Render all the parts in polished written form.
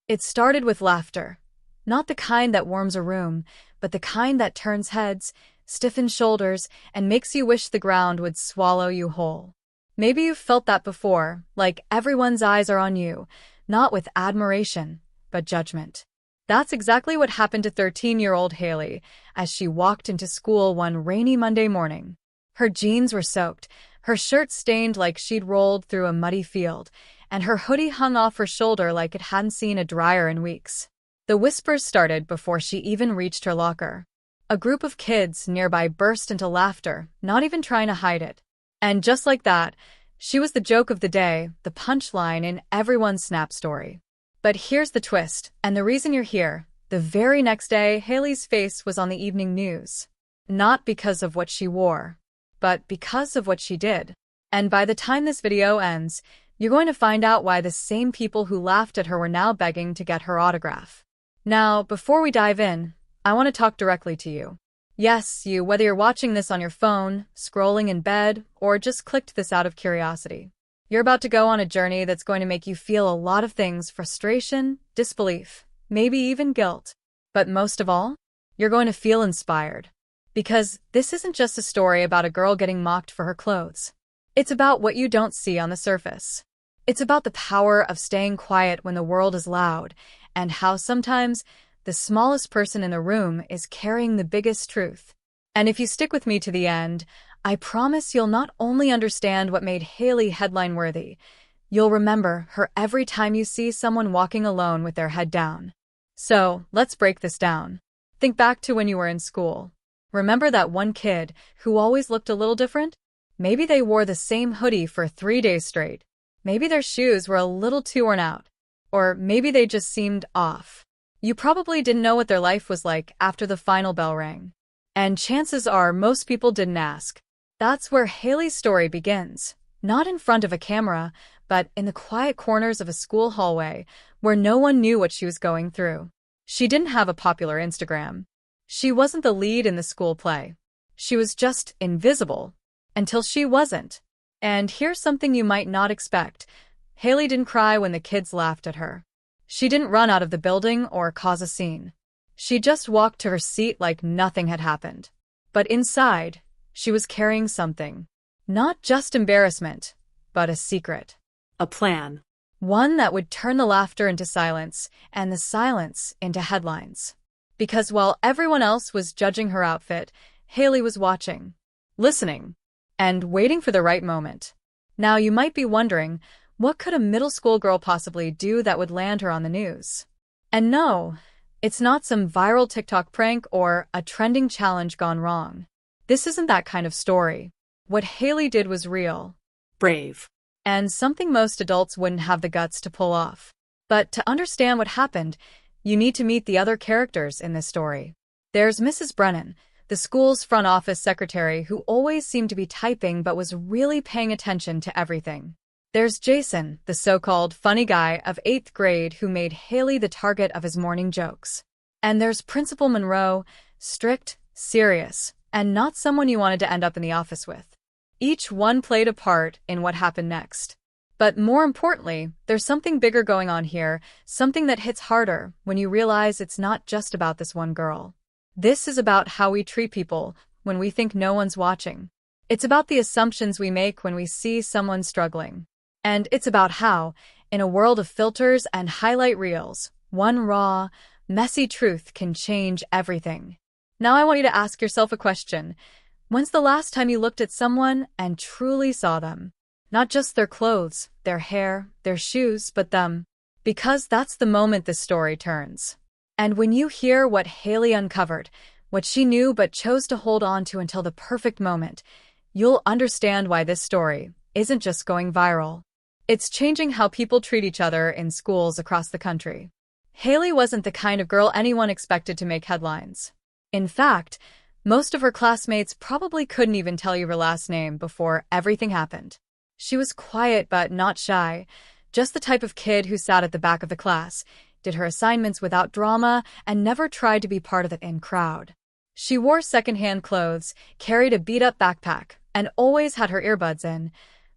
It started with laughter. Not the kind that warms a room, but the kind that turns heads, stiffens shoulders, and makes you wish the ground would swallow you whole. Maybe you've felt that before, like everyone's eyes are on you, not with admiration, but judgment. That's exactly what happened to 13-year-old Haley as she walked into school one rainy Monday morning. Her jeans were soaked, her shirt stained like she'd rolled through a muddy field, and her hoodie hung off her shoulder like it hadn't seen a dryer in weeks. The whispers started before she even reached her locker. A group of kids nearby burst into laughter, not even trying to hide it. And just like that, she was the joke of the day, the punchline in everyone's Snap story. But here's the twist, and the reason you're here. The very next day, Haley's face was on the evening news. Not because of what she wore, but because of what she did. And by the time this video ends, you're going to find out why the same people who laughed at her were now begging to get her autograph. Now, before we dive in, I want to talk directly to you. Yes, you, whether you're watching this on your phone, scrolling in bed, or just clicked this out of curiosity. You're about to go on a journey that's going to make you feel a lot of things: frustration, disbelief, maybe even guilt. But most of all, you're going to feel inspired. Because this isn't just a story about a girl getting mocked for her clothes. It's about what you don't see on the surface. It's about the power of staying quiet when the world is loud, and how sometimes the smallest person in the room is carrying the biggest truth. And if you stick with me to the end, I promise you'll not only understand what made Haley headline-worthy, you'll remember her every time you see someone walking alone with their head down. So, let's break this down. Think back to when you were in school. Remember that one kid who always looked a little different? Maybe they wore the same hoodie for 3 days straight. Maybe their shoes were a little too worn out. Or maybe they just seemed off. You probably didn't know what their life was like after the final bell rang. And chances are most people didn't ask. That's where Haley's story begins. Not in front of a camera, but in the quiet corners of a school hallway where no one knew what she was going through. She didn't have a popular Instagram. She wasn't the lead in the school play. She was just invisible. Until she wasn't. And here's something you might not expect. Haley didn't cry when the kids laughed at her. She didn't run out of the building or cause a scene. She just walked to her seat like nothing had happened. But inside, she was carrying something. Not just embarrassment, but a secret. A plan. One that would turn the laughter into silence, and the silence into headlines. Because while everyone else was judging her outfit, Haley was watching, listening, and waiting for the right moment. Now you might be wondering, what could a middle school girl possibly do that would land her on the news? And no, it's not some viral TikTok prank or a trending challenge gone wrong. This isn't that kind of story. What Haley did was real. Brave. And something most adults wouldn't have the guts to pull off. But to understand what happened, you need to meet the other characters in this story. There's Mrs. Brennan, the school's front office secretary who always seemed to be typing but was really paying attention to everything. There's Jason, the so-called funny guy of 8th grade who made Haley the target of his morning jokes. And there's Principal Monroe, strict, serious, and not someone you wanted to end up in the office with. Each one played a part in what happened next. But more importantly, there's something bigger going on here, something that hits harder when you realize it's not just about this one girl. This is about how we treat people when we think no one's watching. It's about the assumptions we make when we see someone struggling. And it's about how, in a world of filters and highlight reels, one raw, messy truth can change everything. Now I want you to ask yourself a question. When's the last time you looked at someone and truly saw them? Not just their clothes, their hair, their shoes, but them. Because that's the moment this story turns. And when you hear what Haley uncovered, what she knew but chose to hold on to until the perfect moment, you'll understand why this story isn't just going viral. It's changing how people treat each other in schools across the country. Haley wasn't the kind of girl anyone expected to make headlines. In fact, most of her classmates probably couldn't even tell you her last name before everything happened. She was quiet but not shy, just the type of kid who sat at the back of the class, did her assignments without drama, and never tried to be part of the in-crowd. She wore secondhand clothes, carried a beat-up backpack, and always had her earbuds in,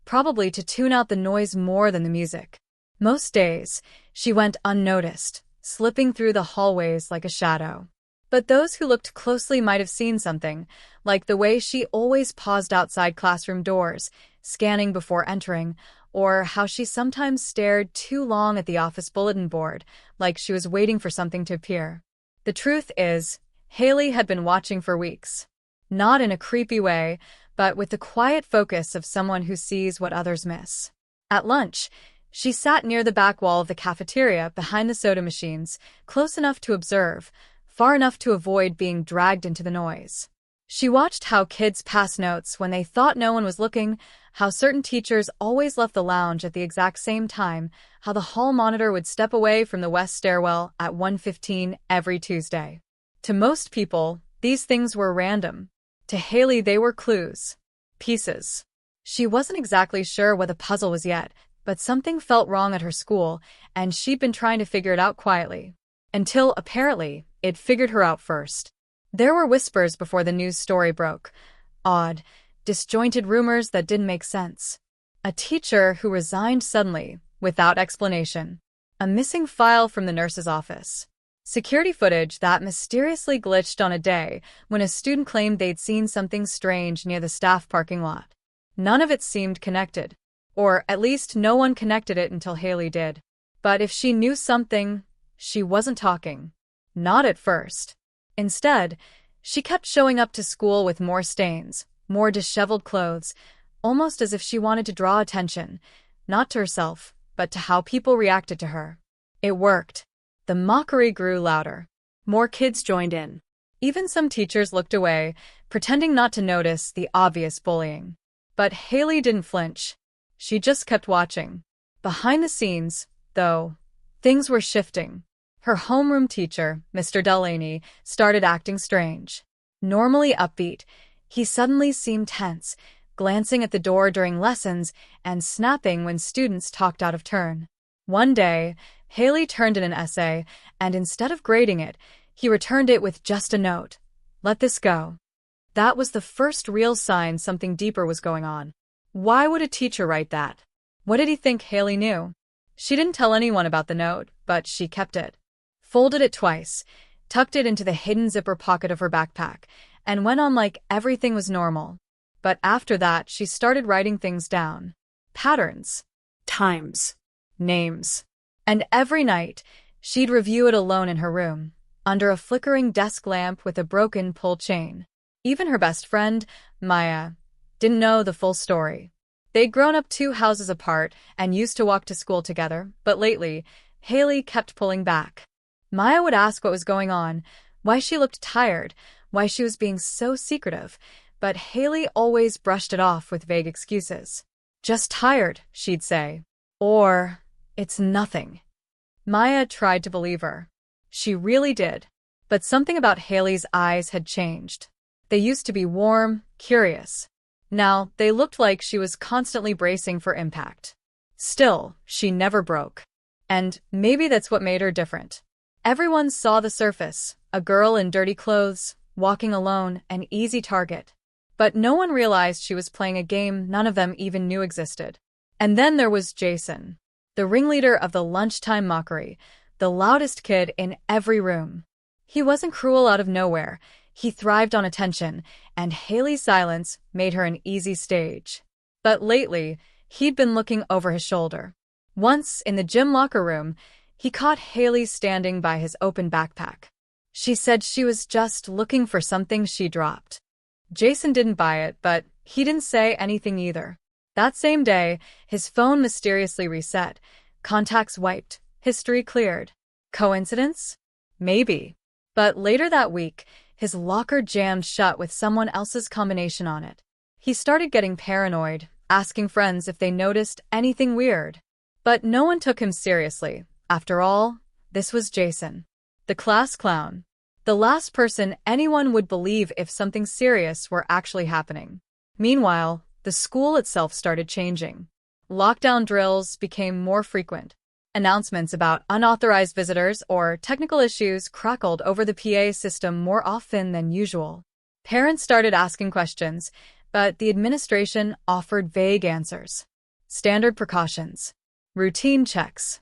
probably to tune out the noise more than the music. Most days, She went unnoticed, slipping through the hallways like a shadow. But those who looked closely might have seen something, like the way she always paused outside classroom doors, scanning before entering, or how she sometimes stared too long at the office bulletin board, like she was waiting for something to appear. The truth is, Haley had been watching for weeks. Not in a creepy way, but with the quiet focus of someone who sees what others miss. At lunch, she sat near the back wall of the cafeteria behind the soda machines, close enough to observe, far enough to avoid being dragged into the noise. She watched how kids passed notes when they thought no one was looking, how certain teachers always left the lounge at the exact same time, how the hall monitor would step away from the west stairwell at 1:15 every Tuesday. To most people, these things were random. To Haley, they were clues. Pieces. She wasn't exactly sure what the puzzle was yet, but something felt wrong at her school, and she'd been trying to figure it out quietly. Until, apparently, it figured her out first. There were whispers before the news story broke. Odd, disjointed rumors that didn't make sense. A teacher who resigned suddenly, without explanation. A missing file from the nurse's office. Security footage that mysteriously glitched on a day when a student claimed they'd seen something strange near the staff parking lot. None of it seemed connected. Or at least no one connected it until Haley did. But if she knew something, she wasn't talking. Not at first. Instead, she kept showing up to school with more stains, more disheveled clothes, almost as if she wanted to draw attention, not to herself, but to how people reacted to her. It worked. The mockery grew louder. More kids joined in. Even some teachers looked away, pretending not to notice the obvious bullying. But Haley didn't flinch. She just kept watching. Behind the scenes, though, things were shifting. Her homeroom teacher, Mr. Delaney, started acting strange. Normally upbeat, he suddenly seemed tense, glancing at the door during lessons and snapping when students talked out of turn. One day, Haley turned in an essay, and instead of grading it, he returned it with just a note. Let this go. That was the first real sign something deeper was going on. Why would a teacher write that? What did he think Haley knew? She didn't tell anyone about the note, but she kept it. Folded it twice, tucked it into the hidden zipper pocket of her backpack, and went on like everything was normal. But after that, she started writing things down. Patterns. Times. Names. And every night, she'd review it alone in her room, under a flickering desk lamp with a broken pull chain. Even her best friend, Maya, didn't know the full story. They'd grown up 2 houses apart and used to walk to school together, but lately, Haley kept pulling back. Maya would ask what was going on, why she looked tired, why she was being so secretive, but Haley always brushed it off with vague excuses. Just tired, she'd say. Or, it's nothing. Maya tried to believe her. She really did. But something about Haley's eyes had changed. They used to be warm, curious. Now, they looked like she was constantly bracing for impact. Still, she never broke. And maybe that's what made her different. Everyone saw the surface, a girl in dirty clothes, walking alone, an easy target. But no one realized she was playing a game none of them even knew existed. And then there was Jason, the ringleader of the lunchtime mockery, the loudest kid in every room. He wasn't cruel out of nowhere. He thrived on attention, and Haley's silence made her an easy stage. But lately, he'd been looking over his shoulder. Once, in the gym locker room, he caught Haley standing by his open backpack. She said she was just looking for something she dropped. Jason didn't buy it, but he didn't say anything either. That same day, his phone mysteriously reset, contacts wiped, history cleared. Coincidence? Maybe. But later that week, his locker jammed shut with someone else's combination on it. He started getting paranoid, asking friends if they noticed anything weird. But no one took him seriously. After all, this was Jason, the class clown. The last person anyone would believe if something serious were actually happening. Meanwhile, the school itself started changing. Lockdown drills became more frequent. Announcements about unauthorized visitors or technical issues crackled over the PA system more often than usual. Parents started asking questions, but the administration offered vague answers. Standard precautions. Routine checks.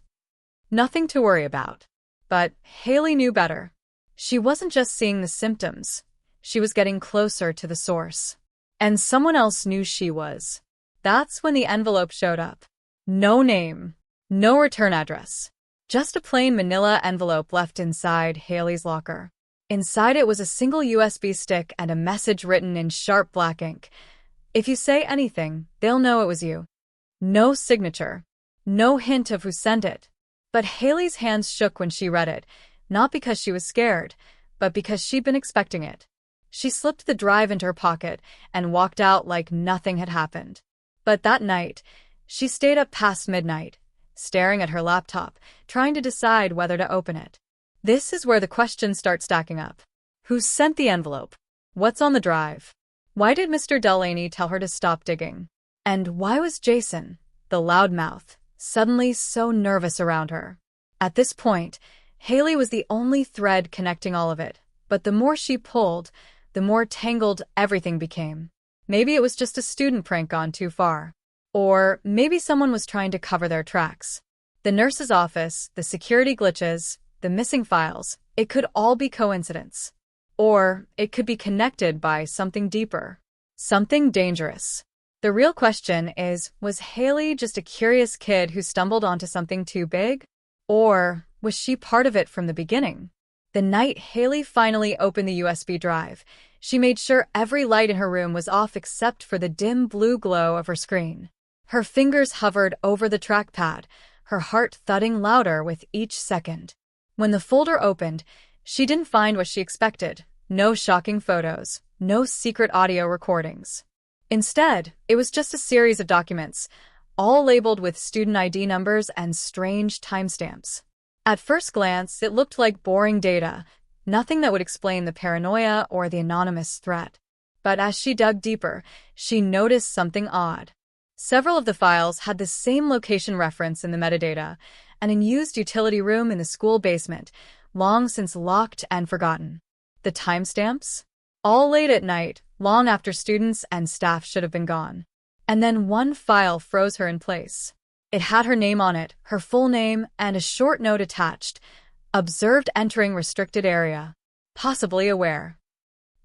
Nothing to worry about. But Haley knew better. She wasn't just seeing the symptoms. She was getting closer to the source. And someone else knew she was. That's when the envelope showed up. No name. No return address. Just a plain manila envelope left inside Haley's locker. Inside it was a single USB stick and a message written in sharp black ink. If you say anything, they'll know it was you. No signature. No hint of who sent it. But Haley's hands shook when she read it, not because she was scared, but because she'd been expecting it. She slipped the drive into her pocket and walked out like nothing had happened. But that night, she stayed up past midnight, staring at her laptop, trying to decide whether to open it. This is where the questions start stacking up. Who sent the envelope? What's on the drive? Why did Mr. Delaney tell her to stop digging? And why was Jason, the loudmouth, suddenly so nervous around her? At this point, Haley was the only thread connecting all of it, but the more she pulled, the more tangled everything became. Maybe it was just a student prank gone too far. Or maybe someone was trying to cover their tracks. The nurse's office, the security glitches, the missing files, it could all be coincidence. Or it could be connected by something deeper. Something dangerous. The real question is, was Haley just a curious kid who stumbled onto something too big? Or was she part of it from the beginning? The night Haley finally opened the USB drive, she made sure every light in her room was off except for the dim blue glow of her screen. Her fingers hovered over the trackpad, her heart thudding louder with each second. When the folder opened, she didn't find what she expected. No shocking photos, no secret audio recordings. Instead, it was just a series of documents, all labeled with student ID numbers and strange timestamps. At first glance, it looked like boring data, nothing that would explain the paranoia or the anonymous threat. But as she dug deeper, she noticed something odd. Several of the files had the same location reference in the metadata, an unused utility room in the school basement, long since locked and forgotten. The timestamps? All late at night, long after students and staff should have been gone. And then one file froze her in place. It had her name on it, her full name, and a short note attached. Observed entering restricted area. Possibly aware.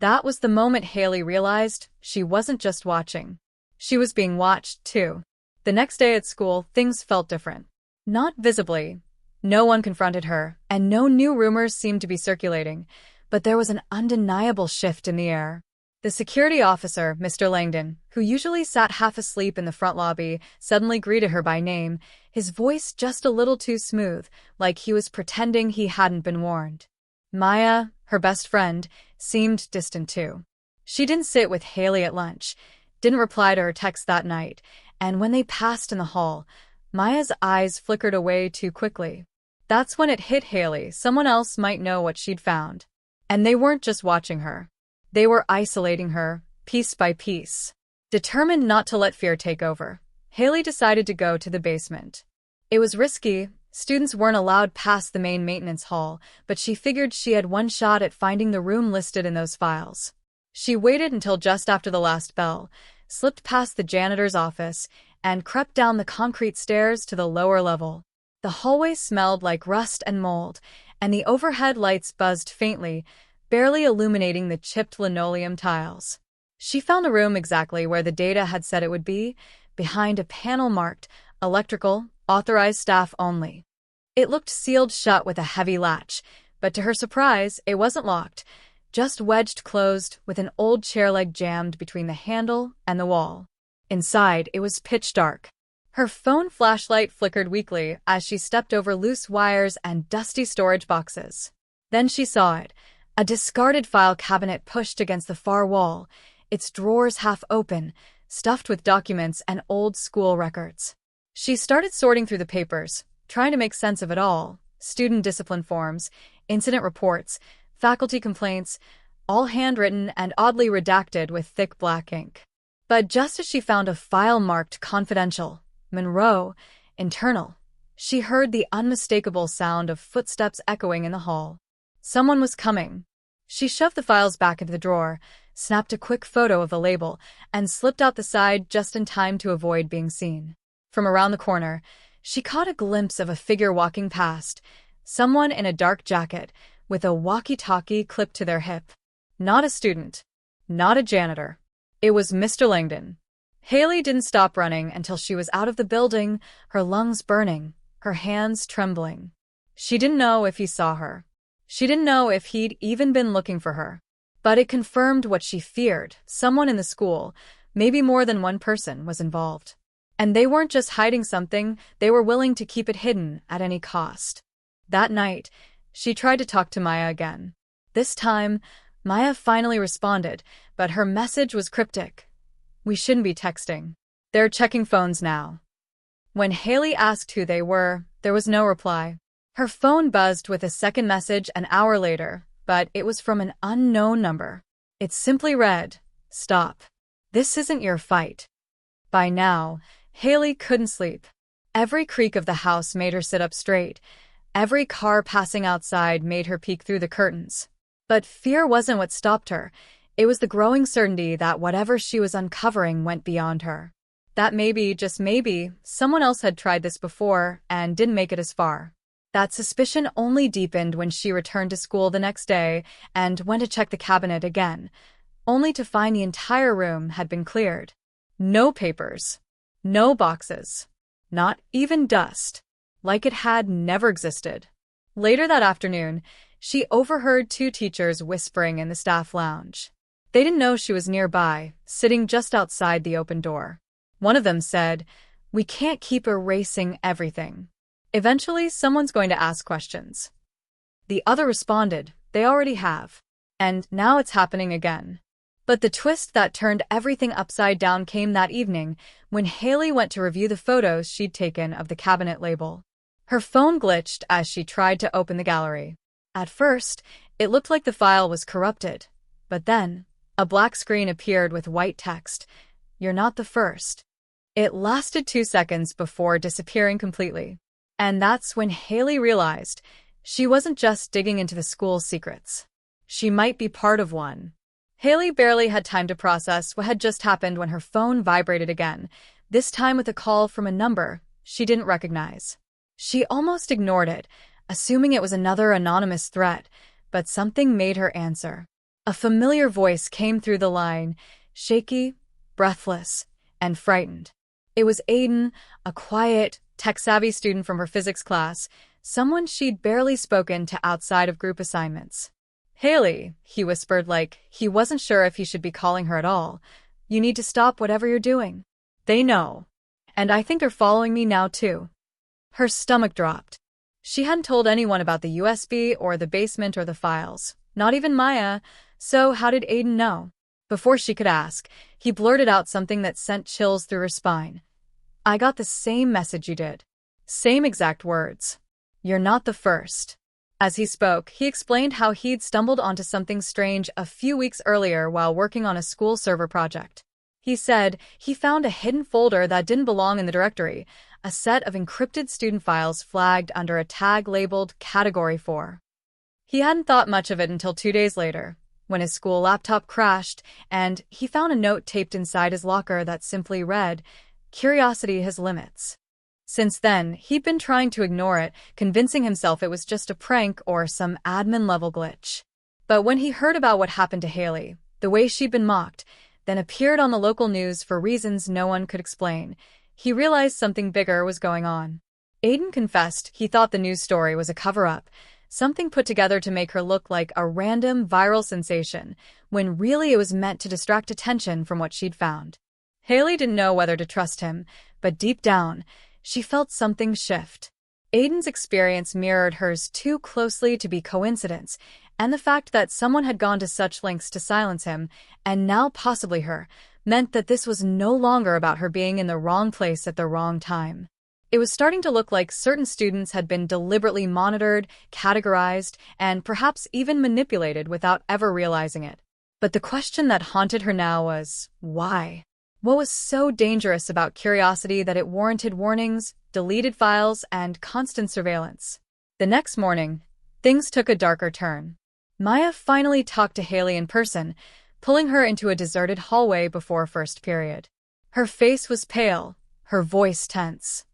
That was the moment Haley realized she wasn't just watching. She was being watched, too. The next day at school, things felt different. Not visibly. No one confronted her, and no new rumors seemed to be circulating, but there was an undeniable shift in the air. The security officer, Mr. Langdon, who usually sat half asleep in the front lobby, suddenly greeted her by name, his voice just a little too smooth, like he was pretending he hadn't been warned. Maya, her best friend, seemed distant too. She didn't sit with Haley at lunch, didn't reply to her text that night, and when they passed in the hall, Maya's eyes flickered away too quickly. That's when it hit Haley, someone else might know what she'd found. And they weren't just watching her. They were isolating her, piece by piece. Determined not to let fear take over, Haley decided to go to the basement. It was risky, students weren't allowed past the main maintenance hall, but she figured she had one shot at finding the room listed in those files. She waited until just after the last bell, slipped past the janitor's office, and crept down the concrete stairs to the lower level. The hallway smelled like rust and mold, and the overhead lights buzzed faintly, barely illuminating the chipped linoleum tiles. She found the room exactly where the data had said it would be, behind a panel marked "Electrical, Authorized Staff Only." It looked sealed shut with a heavy latch, but to her surprise, it wasn't locked, just wedged closed with an old chair leg jammed between the handle and the wall. Inside, it was pitch dark. Her phone flashlight flickered weakly as she stepped over loose wires and dusty storage boxes. Then she saw it. A discarded file cabinet pushed against the far wall, its drawers half open, stuffed with documents and old school records. She started sorting through the papers, trying to make sense of it all. Student discipline forms, incident reports, faculty complaints, all handwritten and oddly redacted with thick black ink. But just as she found a file marked "Confidential, Monroe, Internal," she heard the unmistakable sound of footsteps echoing in the hall. Someone was coming. She shoved the files back into the drawer, snapped a quick photo of the label, and slipped out the side just in time to avoid being seen. From around the corner, She caught a glimpse of a figure walking past, someone in a dark jacket, with a walkie-talkie clipped to their hip. Not a student. Not a janitor. It was Mr. Langdon. Haley didn't stop running until she was out of the building, her lungs burning, her hands trembling. She didn't know if he saw her. She didn't know if he'd even been looking for her. But it confirmed what she feared. Someone in the school, maybe more than one person, was involved. And they weren't just hiding something, they were willing to keep it hidden at any cost. That night, she tried to talk to Maya again. This time, Maya finally responded, but her message was cryptic. "We shouldn't be texting. They're checking phones now." When Haley asked who they were, there was no reply. Her phone buzzed with a second message an hour later, but it was from an unknown number. It simply read, "Stop. This isn't your fight." By now, Haley couldn't sleep. Every creak of the house made her sit up straight. Every car passing outside made her peek through the curtains. But fear wasn't what stopped her. It was the growing certainty that whatever she was uncovering went beyond her. That maybe, just maybe, someone else had tried this before and didn't make it as far. That suspicion only deepened when she returned to school the next day and went to check the cabinet again, only to find the entire room had been cleared. No papers. No boxes. Not even dust. Like it had never existed. Later that afternoon, she overheard two teachers whispering in the staff lounge. They didn't know she was nearby, sitting just outside the open door. One of them said, "We can't keep erasing everything. Eventually, someone's going to ask questions." The other responded, "They already have. And now it's happening again." But the twist that turned everything upside down came that evening when Haley went to review the photos she'd taken of the cabinet label. Her phone glitched as she tried to open the gallery. At first, it looked like the file was corrupted. But then, a black screen appeared with white text, "You're not the first." It lasted 2 seconds before disappearing completely. And that's when Haley realized she wasn't just digging into the school's secrets. She might be part of one. Haley barely had time to process what had just happened when her phone vibrated again, this time with a call from a number she didn't recognize. She almost ignored it, assuming it was another anonymous threat, but something made her answer. A familiar voice came through the line, shaky, breathless, and frightened. It was Aiden, a quiet, tech-savvy student from her physics class, someone she'd barely spoken to outside of group assignments. "Haley," he whispered like he wasn't sure if he should be calling her at all, "you need to stop whatever you're doing. They know. And I think they're following me now too." Her stomach dropped. She hadn't told anyone about the USB or the basement or the files, not even Maya, so how did Aiden know? Before she could ask, he blurted out something that sent chills through her spine. "I got the same message you did. Same exact words. You're not the first." As he spoke, he explained how he'd stumbled onto something strange a few weeks earlier while working on a school server project. He said he found a hidden folder that didn't belong in the directory, a set of encrypted student files flagged under a tag labeled Category 4. He hadn't thought much of it until 2 days later, when his school laptop crashed, and he found a note taped inside his locker that simply read, "Curiosity has limits." Since then, he'd been trying to ignore it, convincing himself it was just a prank or some admin-level glitch. But when he heard about what happened to Haley, the way she'd been mocked, then appeared on the local news for reasons no one could explain, he realized something bigger was going on. Aiden confessed he thought the news story was a cover-up, something put together to make her look like a random viral sensation, when really it was meant to distract attention from what she'd found. Haley didn't know whether to trust him, but deep down, she felt something shift. Aiden's experience mirrored hers too closely to be coincidence, and the fact that someone had gone to such lengths to silence him, and now possibly her, meant that this was no longer about her being in the wrong place at the wrong time. It was starting to look like certain students had been deliberately monitored, categorized, and perhaps even manipulated without ever realizing it. But the question that haunted her now was, why? What was so dangerous about curiosity that it warranted warnings, deleted files, and constant surveillance? The next morning, things took a darker turn. Maya finally talked to Haley in person, pulling her into a deserted hallway before first period. Her face was pale, her voice tense.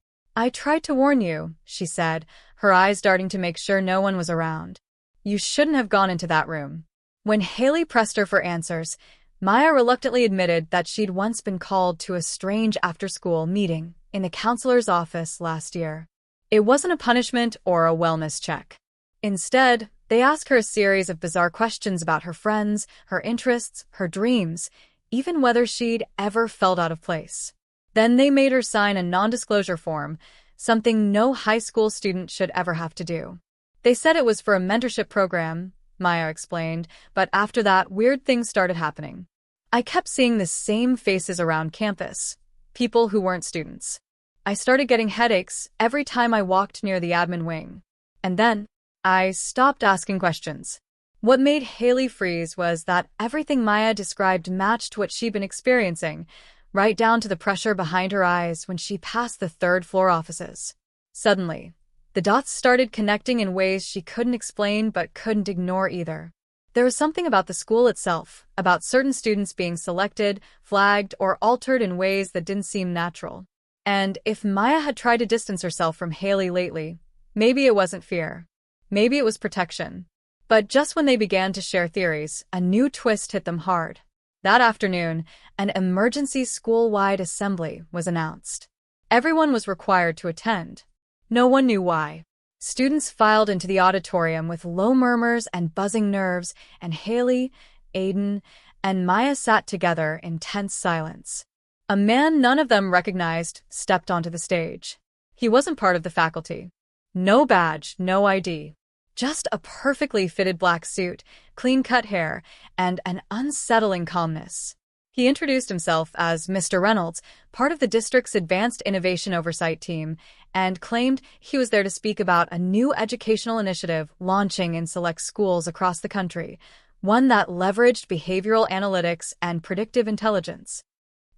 "I tried to warn you," she said, her eyes darting to make sure no one was around. "You shouldn't have gone into that room." When Haley pressed her for answers, Maya reluctantly admitted that she'd once been called to a strange after-school meeting in the counselor's office last year. It wasn't a punishment or a wellness check. Instead, they asked her a series of bizarre questions about her friends, her interests, her dreams, even whether she'd ever felt out of place. Then they made her sign a non-disclosure form, something no high school student should ever have to do. They said it was for a mentorship program, Maya explained, but after that, weird things started happening. "I kept seeing the same faces around campus, people who weren't students. I started getting headaches every time I walked near the admin wing. And then, I stopped asking questions." What made Haley freeze was that everything Maya described matched what she'd been experiencing, right down to the pressure behind her eyes when she passed the third-floor offices. Suddenly, the dots started connecting in ways she couldn't explain but couldn't ignore either. There was something about the school itself, about certain students being selected, flagged, or altered in ways that didn't seem natural. And if Maya had tried to distance herself from Haley lately, maybe it wasn't fear. Maybe it was protection. But just when they began to share theories, a new twist hit them hard. That afternoon, an emergency school-wide assembly was announced. Everyone was required to attend. No one knew why. Students filed into the auditorium with low murmurs and buzzing nerves, and Haley, Aiden, and Maya sat together in tense silence. A man none of them recognized stepped onto the stage. He wasn't part of the faculty. No badge, no ID. Just a perfectly fitted black suit, clean-cut hair, and an unsettling calmness. He introduced himself as Mr. Reynolds, part of the district's Advanced Innovation Oversight team, and claimed he was there to speak about a new educational initiative launching in select schools across the country, one that leveraged behavioral analytics and predictive intelligence.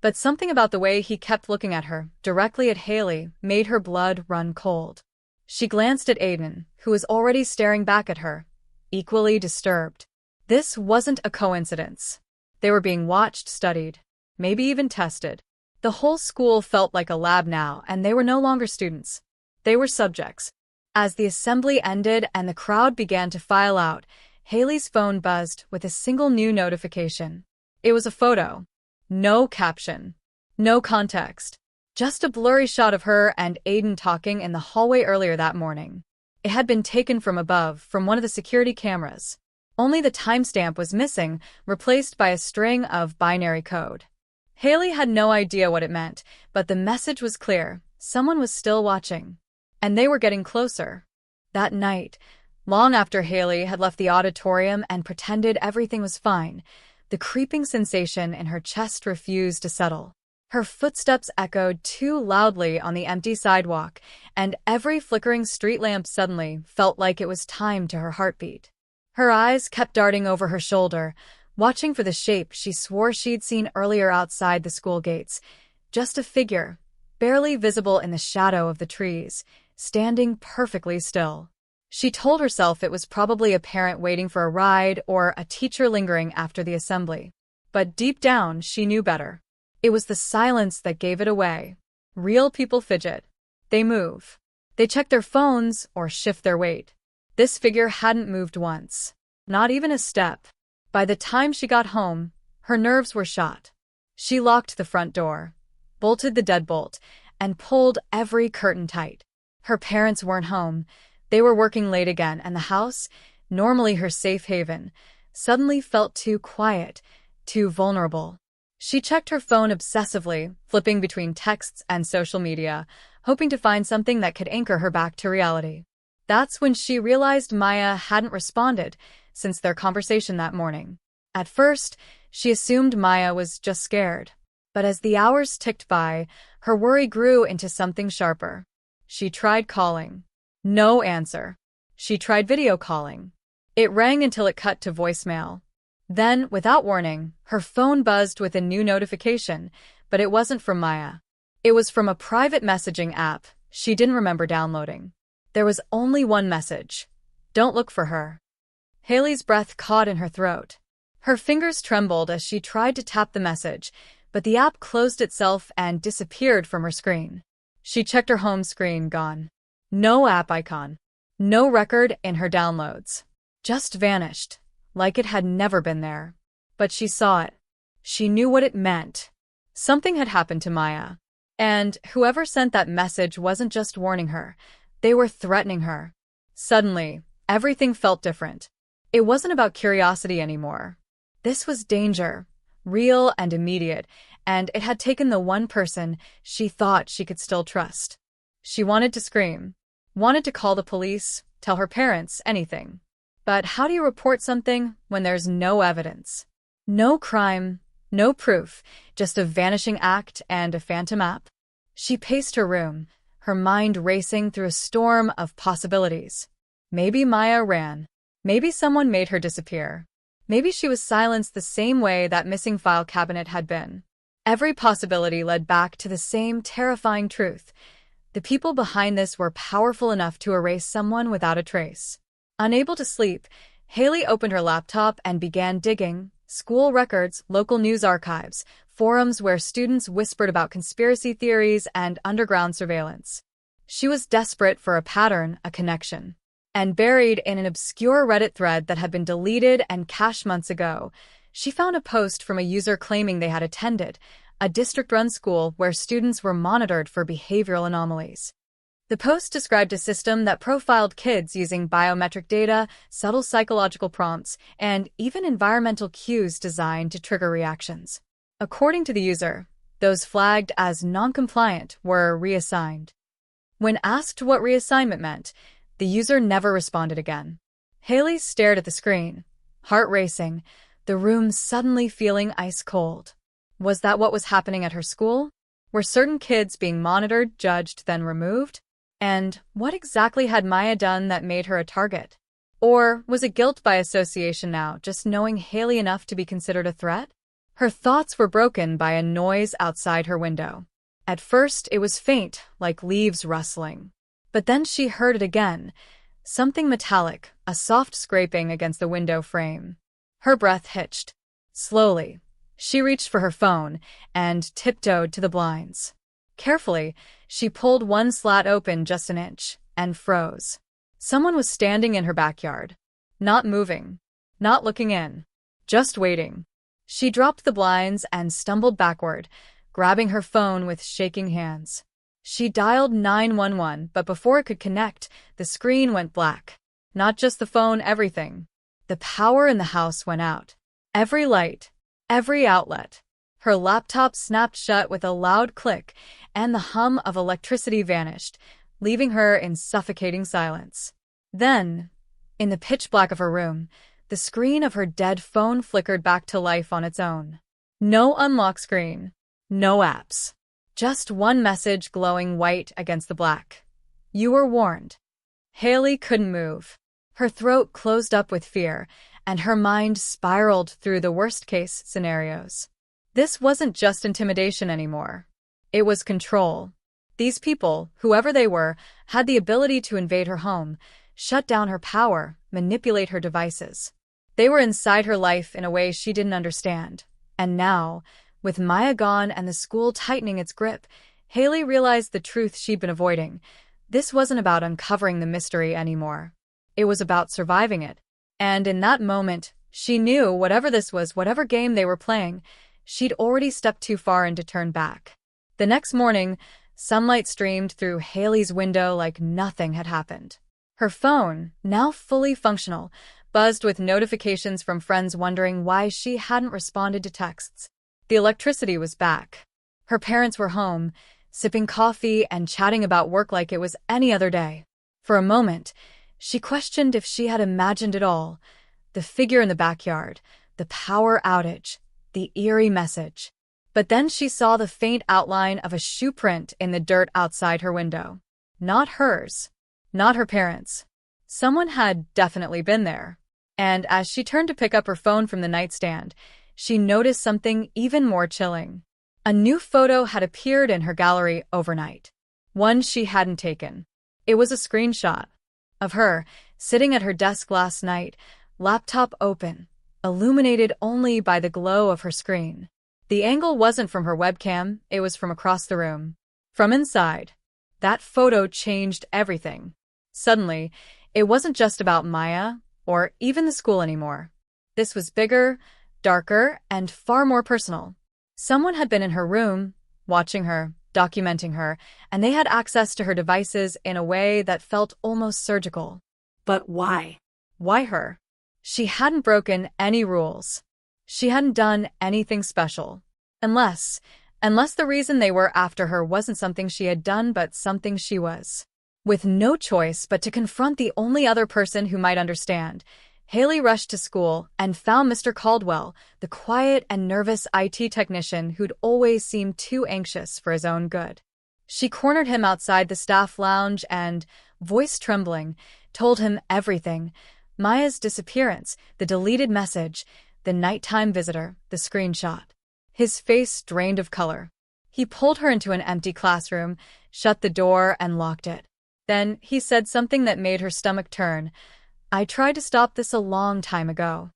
But something about the way he kept looking at her, directly at Haley, made her blood run cold. She glanced at Aiden, who was already staring back at her, equally disturbed. This wasn't a coincidence. They were being watched, studied, maybe even tested. The whole school felt like a lab now, and they were no longer students. They were subjects. As the assembly ended and the crowd began to file out, Haley's phone buzzed with a single new notification. It was a photo. No caption. No context. Just a blurry shot of her and Aiden talking in the hallway earlier that morning. It had been taken from above, from one of the security cameras. Only the timestamp was missing, replaced by a string of binary code. Haley had no idea what it meant, but the message was clear. Someone was still watching. And they were getting closer. That night, long after Haley had left the auditorium and pretended everything was fine, the creeping sensation in her chest refused to settle. Her footsteps echoed too loudly on the empty sidewalk, and every flickering street lamp suddenly felt like it was timed to her heartbeat. Her eyes kept darting over her shoulder, watching for the shape she swore she'd seen earlier outside the school gates. Just a figure, barely visible in the shadow of the trees, standing perfectly still. She told herself it was probably a parent waiting for a ride or a teacher lingering after the assembly. But deep down, she knew better. It was the silence that gave it away. Real people fidget. They move. They check their phones or shift their weight. This figure hadn't moved once. Not even a step. By the time she got home, her nerves were shot. She locked the front door, bolted the deadbolt, and pulled every curtain tight. Her parents weren't home. They were working late again, and the house, normally her safe haven, suddenly felt too quiet, too vulnerable. She checked her phone obsessively, flipping between texts and social media, hoping to find something that could anchor her back to reality. That's when she realized Maya hadn't responded since their conversation that morning. At first, she assumed Maya was just scared. But as the hours ticked by, her worry grew into something sharper. She tried calling. No answer. She tried video calling. It rang until it cut to voicemail. Then, without warning, her phone buzzed with a new notification, but it wasn't from Maya. It was from a private messaging app she didn't remember downloading. There was only one message. Don't look for her. Haley's breath caught in her throat. Her fingers trembled as she tried to tap the message, but the app closed itself and disappeared from her screen. She checked her home screen, gone. No app icon. No record in her downloads. Just vanished, like it had never been there. But she saw it. She knew what it meant. Something had happened to Maya. And whoever sent that message wasn't just warning her. They were threatening her. Suddenly, everything felt different. It wasn't about curiosity anymore. This was danger, real and immediate, and it had taken the one person she thought she could still trust. She wanted to scream, wanted to call the police, tell her parents, anything. But how do you report something when there's no evidence? No crime, no proof, just a vanishing act and a phantom app. She paced her room, her mind racing through a storm of possibilities. Maybe Maya ran. Maybe someone made her disappear. Maybe she was silenced the same way that missing file cabinet had been. Every possibility led back to the same terrifying truth. The people behind this were powerful enough to erase someone without a trace. Unable to sleep, Haley opened her laptop and began digging. School records, local news archives, forums where students whispered about conspiracy theories and underground surveillance. She was desperate for a pattern, a connection. And buried in an obscure Reddit thread that had been deleted and cached months ago, she found a post from a user claiming they had attended a district-run school where students were monitored for behavioral anomalies. The post described a system that profiled kids using biometric data, subtle psychological prompts, and even environmental cues designed to trigger reactions. According to the user, those flagged as non-compliant were reassigned. When asked what reassignment meant, the user never responded again. Haley stared at the screen, heart racing, the room suddenly feeling ice cold. Was that what was happening at her school? Were certain kids being monitored, judged, then removed? And what exactly had Maya done that made her a target? Or was it guilt by association now, just knowing Haley enough to be considered a threat? Her thoughts were broken by a noise outside her window. At first, it was faint, like leaves rustling. But then she heard it again, something metallic, a soft scraping against the window frame. Her breath hitched. Slowly, she reached for her phone and tiptoed to the blinds. Carefully, she pulled one slat open just an inch and froze. Someone was standing in her backyard. Not moving, not looking in, just waiting. She dropped the blinds and stumbled backward, grabbing her phone with shaking hands. She dialed 911, but before it could connect, the screen went black. Not just the phone, everything. The power in the house went out. Every light, every outlet. Her laptop snapped shut with a loud click, and the hum of electricity vanished, leaving her in suffocating silence. Then, in the pitch black of her room, the screen of her dead phone flickered back to life on its own. No unlock screen. No apps. Just one message glowing white against the black. You were warned. Haley couldn't move. Her throat closed up with fear, and her mind spiraled through the worst-case scenarios. This wasn't just intimidation anymore. It was control. These people, whoever they were, had the ability to invade her home, shut down her power, manipulate her devices. They were inside her life in a way she didn't understand. And now, with Maya gone and the school tightening its grip, Haley realized the truth she'd been avoiding. This wasn't about uncovering the mystery anymore. It was about surviving it. And in that moment, she knew whatever this was, whatever game they were playing, she'd already stepped too far in to turn back. The next morning, sunlight streamed through Haley's window like nothing had happened. Her phone, now fully functional, buzzed with notifications from friends wondering why she hadn't responded to texts. The electricity was back. Her parents were home, sipping coffee and chatting about work like it was any other day. For a moment, she questioned if she had imagined it all. The figure in the backyard, the power outage, the eerie message. But then she saw the faint outline of a shoe print in the dirt outside her window. Not hers. Not her parents'. Someone had definitely been there. And as she turned to pick up her phone from the nightstand, she noticed something even more chilling. A new photo had appeared in her gallery overnight. One she hadn't taken. It was a screenshot of her, sitting at her desk last night, laptop open, illuminated only by the glow of her screen. The angle wasn't from her webcam, it was from across the room. From inside, That photo changed everything. Suddenly, it wasn't just about Maya or even the school anymore. This was bigger, darker, and far more personal. Someone had been in her room, watching her, documenting her, and they had access to her devices in a way that felt almost surgical. But why? Why her? She hadn't broken any rules. She hadn't done anything special. Unless the reason they were after her wasn't something she had done but something she was. With no choice but to confront the only other person who might understand, Haley rushed to school and found Mr. Caldwell, the quiet and nervous IT technician who'd always seemed too anxious for his own good. She cornered him outside the staff lounge and, voice trembling, told him everything: Maya's disappearance, the deleted message, the nighttime visitor, the screenshot. His face drained of color. He pulled her into an empty classroom, shut the door, and locked it. Then he said something that made her stomach turn. "I tried to stop this a long time ago."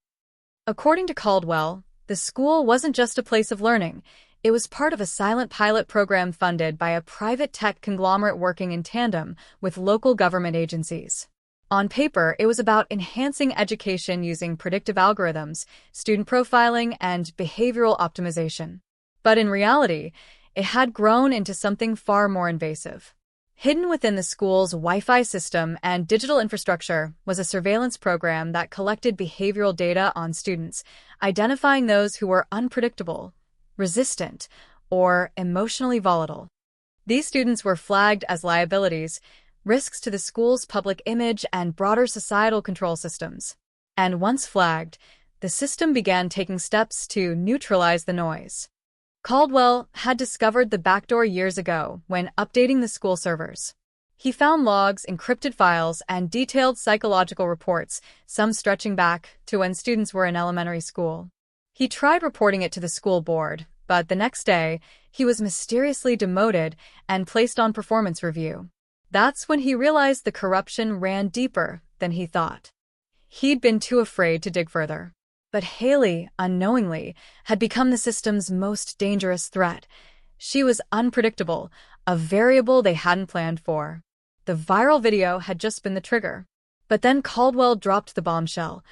According to Caldwell, the school wasn't just a place of learning. It was part of a silent pilot program funded by a private tech conglomerate working in tandem with local government agencies. On paper, it was about enhancing education using predictive algorithms, student profiling, and behavioral optimization. But in reality, it had grown into something far more invasive. Hidden within the school's Wi-Fi system and digital infrastructure was a surveillance program that collected behavioral data on students, identifying those who were unpredictable, resistant, or emotionally volatile. These students were flagged as liabilities, risks to the school's public image and broader societal control systems. And once flagged, the system began taking steps to neutralize the noise. Caldwell had discovered the backdoor years ago when updating the school servers. He found logs, encrypted files, and detailed psychological reports, some stretching back to when students were in elementary school. He tried reporting it to the school board, but the next day, he was mysteriously demoted and placed on performance review. That's when he realized the corruption ran deeper than he thought. He'd been too afraid to dig further. But Haley, unknowingly, had become the system's most dangerous threat. She was unpredictable, a variable they hadn't planned for. The viral video had just been the trigger. But then Caldwell dropped the bombshell.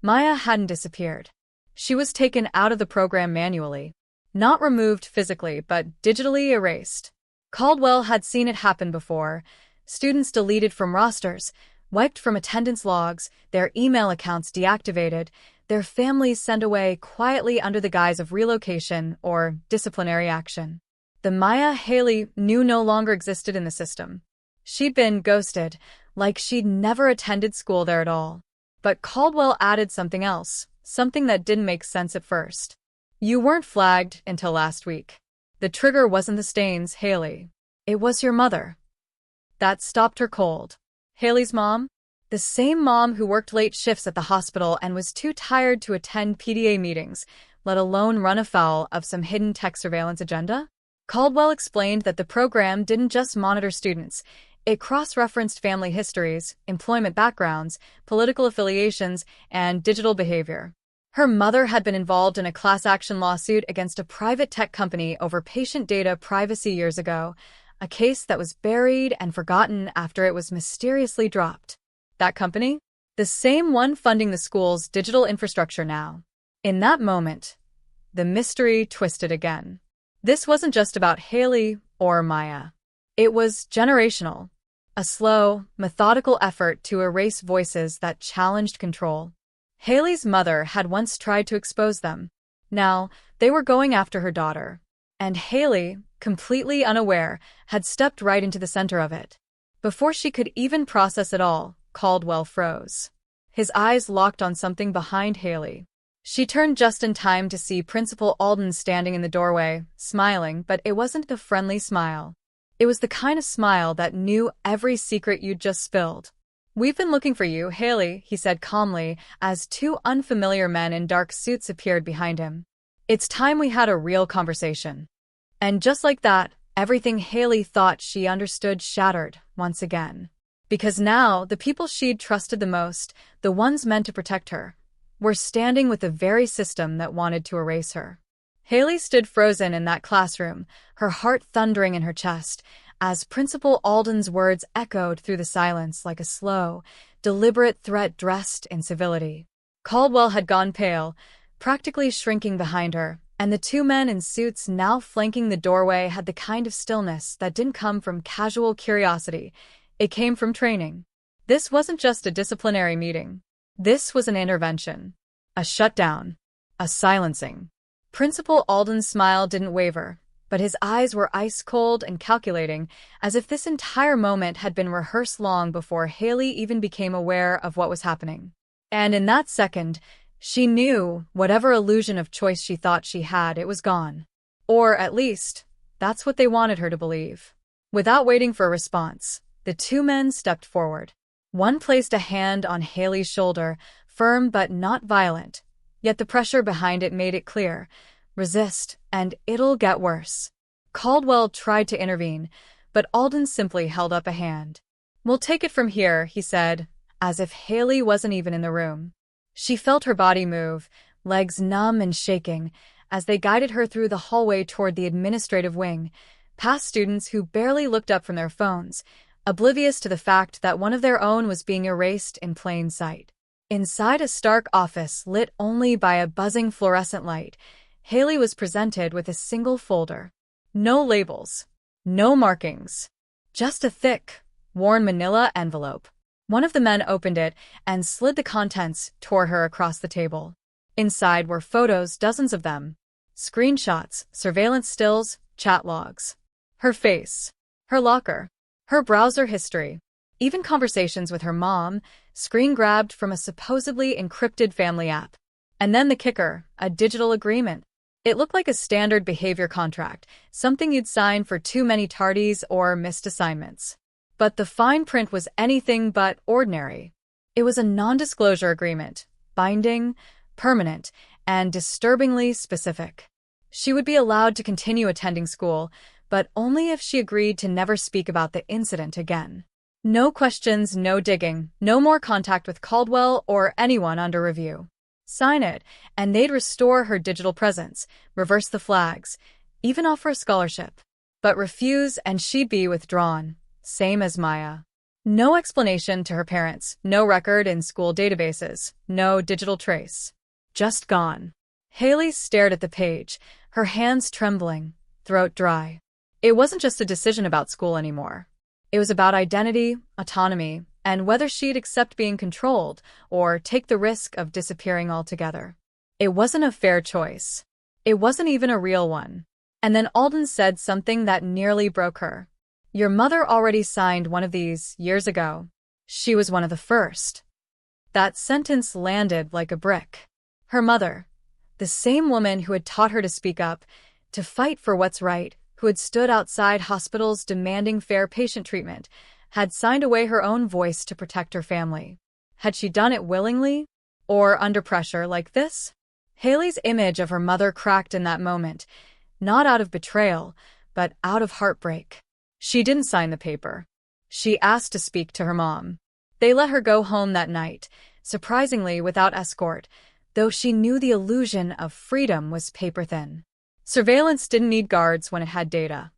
Maya hadn't disappeared. She was taken out of the program manually. Not removed physically, but digitally erased. Caldwell had seen it happen before. Students deleted from rosters, wiped from attendance logs, their email accounts deactivated, their families sent away quietly under the guise of relocation or disciplinary action. The Maya Haley knew no longer existed in the system. She'd been ghosted, like she'd never attended school there at all. But Caldwell added something else, something that didn't make sense at first. "You weren't flagged until last week. The trigger wasn't the stains, Haley. It was your mother." That stopped her cold. Haley's mom? The same mom who worked late shifts at the hospital and was too tired to attend PTA meetings, let alone run afoul of some hidden tech surveillance agenda? Caldwell explained that the program didn't just monitor students. It cross-referenced family histories, employment backgrounds, political affiliations, and digital behavior. Her mother had been involved in a class action lawsuit against a private tech company over patient data privacy years ago, a case that was buried and forgotten after it was mysteriously dropped. That company? The same one funding the school's digital infrastructure now. In that moment, the mystery twisted again. This wasn't just about Haley or Maya. It was generational. A slow, methodical effort to erase voices that challenged control. Haley's mother had once tried to expose them. Now, they were going after her daughter. And Haley, completely unaware, had stepped right into the center of it. Before she could even process it all, Caldwell froze. His eyes locked on something behind Haley. She turned just in time to see Principal Alden standing in the doorway, smiling, but it wasn't the friendly smile. It was the kind of smile that knew every secret you'd just spilled. "We've been looking for you, Haley," he said calmly, as two unfamiliar men in dark suits appeared behind him. "It's time we had a real conversation." And just like that, everything Haley thought she understood shattered once again. Because now, the people she'd trusted the most, the ones meant to protect her, were standing with the very system that wanted to erase her. Haley stood frozen in that classroom, her heart thundering in her chest, as Principal Alden's words echoed through the silence like a slow, deliberate threat dressed in civility. Caldwell had gone pale, practically shrinking behind her, and the two men in suits now flanking the doorway had the kind of stillness that didn't come from casual curiosity. It came from training. This wasn't just a disciplinary meeting. This was an intervention. A shutdown. A silencing. Principal Alden's smile didn't waver, but his eyes were ice-cold and calculating, as if this entire moment had been rehearsed long before Haley even became aware of what was happening. And in that second, she knew whatever illusion of choice she thought she had, it was gone. Or, at least, that's what they wanted her to believe. Without waiting for a response, the two men stepped forward. One placed a hand on Haley's shoulder, firm but not violent, yet the pressure behind it made it clear. Resist, and it'll get worse. Caldwell tried to intervene, but Alden simply held up a hand. "We'll take it from here," he said, as if Haley wasn't even in the room. She felt her body move, legs numb and shaking, as they guided her through the hallway toward the administrative wing, past students who barely looked up from their phones, oblivious to the fact that one of their own was being erased in plain sight. Inside a stark office lit only by a buzzing fluorescent light, Haley was presented with a single folder. No labels. No markings. Just a thick, worn manila envelope. One of the men opened it and slid the contents toward her across the table. Inside were photos, dozens of them. Screenshots, surveillance stills, chat logs. Her face. Her locker. Her browser history. Even conversations with her mom, screen-grabbed from a supposedly encrypted family app. And then the kicker, a digital agreement. It looked like a standard behavior contract, something you'd sign for too many tardies or missed assignments. But the fine print was anything but ordinary. It was a non-disclosure agreement, binding, permanent, and disturbingly specific. She would be allowed to continue attending school, but only if she agreed to never speak about the incident again. No questions, no digging, no more contact with Caldwell or anyone under review. Sign it, and they'd restore her digital presence, reverse the flags, even offer a scholarship. But refuse and she'd be withdrawn. Same as Maya. No explanation to her parents, no record in school databases, no digital trace. Just gone. Haley stared at the page, her hands trembling, throat dry. It wasn't just a decision about school anymore. It was about identity, autonomy, and whether she'd accept being controlled or take the risk of disappearing altogether. It wasn't a fair choice. It wasn't even a real one. And then Alden said something that nearly broke her. "Your mother already signed one of these years ago. She was one of the first." That sentence landed like a brick. Her mother, the same woman who had taught her to speak up, to fight for what's right, who had stood outside hospitals demanding fair patient treatment, had signed away her own voice to protect her family. Had she done it willingly? Or under pressure like this? Haley's image of her mother cracked in that moment, not out of betrayal, but out of heartbreak. She didn't sign the paper. She asked to speak to her mom. They let her go home that night, surprisingly without escort, though she knew the illusion of freedom was paper-thin. Surveillance didn't need guards when it had data.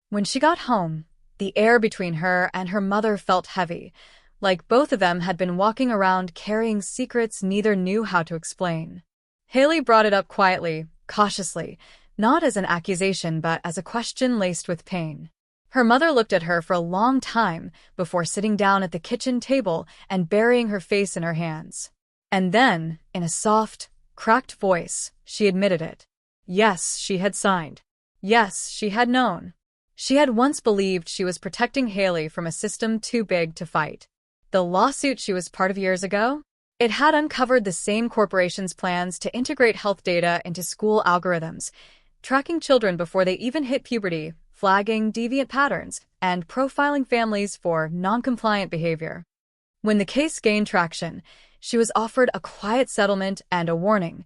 When she got home, the air between her and her mother felt heavy, like both of them had been walking around carrying secrets neither knew how to explain. Haley brought it up quietly, cautiously, not as an accusation but as a question laced with pain. Her mother looked at her for a long time before sitting down at the kitchen table and burying her face in her hands. And then, in a soft, cracked voice, she admitted it. Yes, she had signed. Yes, she had known. She had once believed she was protecting Haley from a system too big to fight. The lawsuit she was part of years ago? It had uncovered the same corporation's plans to integrate health data into school algorithms, tracking children before they even hit puberty, flagging deviant patterns, and profiling families for non-compliant behavior. When the case gained traction, she was offered a quiet settlement and a warning.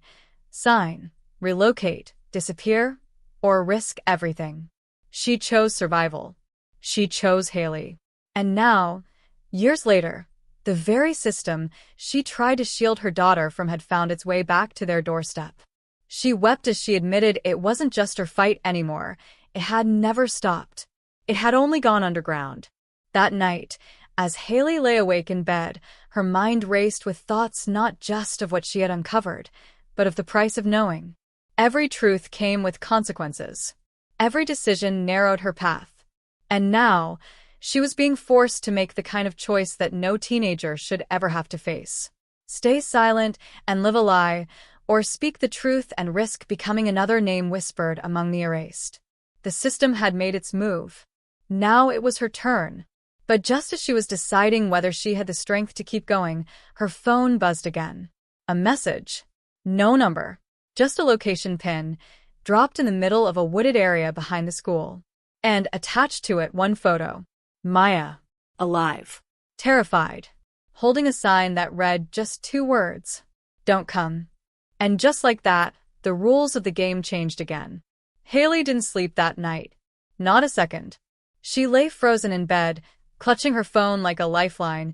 Sign, relocate, disappear, or risk everything. She chose survival. She chose Haley. And now, years later, the very system she tried to shield her daughter from had found its way back to their doorstep. She wept as she admitted it wasn't just her fight anymore. It had never stopped. It had only gone underground. That night, as Haley lay awake in bed, her mind raced with thoughts not just of what she had uncovered, but of the price of knowing. Every truth came with consequences. Every decision narrowed her path. And now, she was being forced to make the kind of choice that no teenager should ever have to face. Stay silent and live a lie, or speak the truth and risk becoming another name whispered among the erased. The system had made its move. Now it was her turn. But just as she was deciding whether she had the strength to keep going, her phone buzzed again. A message. No number. Just a location pin, dropped in the middle of a wooded area behind the school. And attached to it one photo. Maya. Alive. Terrified. Holding a sign that read just 2 words. Don't come. And just like that, the rules of the game changed again. Haley didn't sleep that night. Not a second. She lay frozen in bed, clutching her phone like a lifeline,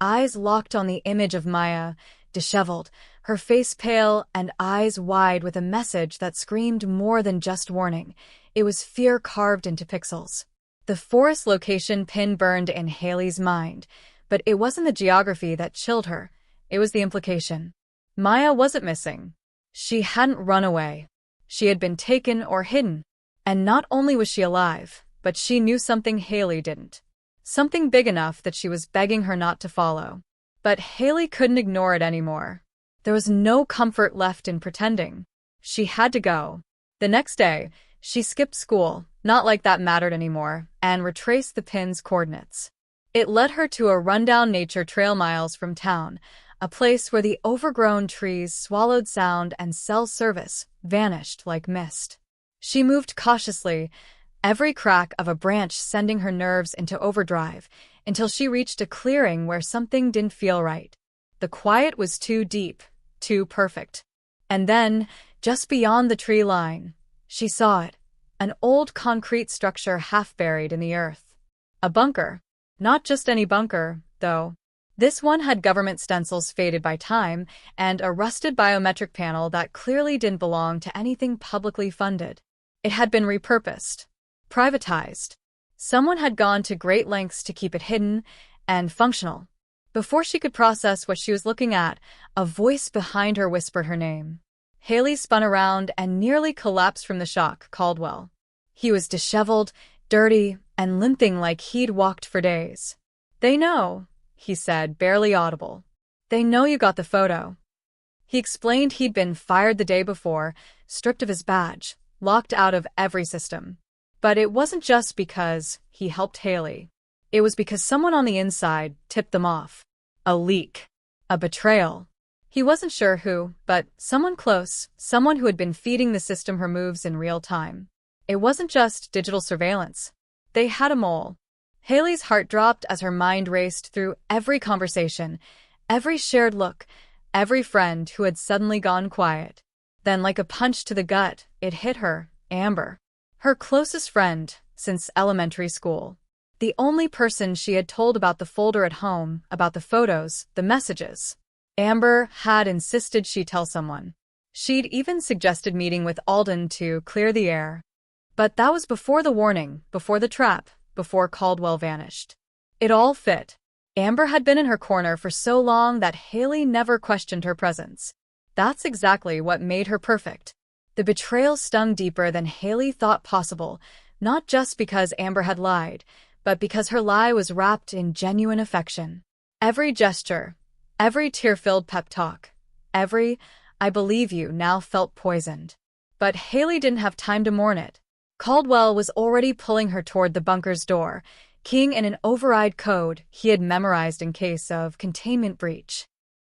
eyes locked on the image of Maya, disheveled, her face pale and eyes wide with a message that screamed more than just warning. It was fear carved into pixels. The forest location pin burned in Haley's mind, but it wasn't the geography that chilled her. It was the implication. Maya wasn't missing. She hadn't run away. She had been taken or hidden. And not only was she alive, but she knew something Haley didn't. Something big enough that she was begging her not to follow. But Haley couldn't ignore it anymore. There was no comfort left in pretending. She had to go. The next day, she skipped school, not like that mattered anymore, and retraced the pin's coordinates. It led her to a rundown nature trail miles from town, a place where the overgrown trees swallowed sound and cell service vanished like mist. She moved cautiously, every crack of a branch sending her nerves into overdrive, until she reached a clearing where something didn't feel right. The quiet was too deep, too perfect. And then, just beyond the tree line, she saw it, an old concrete structure half buried in the earth. A bunker. Not just any bunker, though. This one had government stencils faded by time and a rusted biometric panel that clearly didn't belong to anything publicly funded. It had been repurposed. Privatized. Someone had gone to great lengths to keep it hidden and functional. Before she could process what she was looking at, a voice behind her whispered her name. Haley spun around and nearly collapsed from the shock. Caldwell. He was disheveled, dirty, and limping like he'd walked for days. "They know," he said, barely audible. "They know you got the photo." He explained he'd been fired the day before, stripped of his badge, locked out of every system. But it wasn't just because he helped Haley. It was because someone on the inside tipped them off. A leak. A betrayal. He wasn't sure who, but someone close, someone who had been feeding the system her moves in real time. It wasn't just digital surveillance. They had a mole. Haley's heart dropped as her mind raced through every conversation, every shared look, every friend who had suddenly gone quiet. Then, like a punch to the gut, it hit her, Amber. Her closest friend since elementary school. The only person she had told about the folder at home, about the photos, the messages. Amber had insisted she tell someone. She'd even suggested meeting with Alden to clear the air. But that was before the warning, before the trap, before Caldwell vanished. It all fit. Amber had been in her corner for so long that Haley never questioned her presence. That's exactly what made her perfect. The betrayal stung deeper than Haley thought possible, not just because Amber had lied, but because her lie was wrapped in genuine affection. Every gesture, every tear-filled pep talk, every "I believe you" now felt poisoned. But Haley didn't have time to mourn it. Caldwell was already pulling her toward the bunker's door, keying in an override code he had memorized in case of containment breach.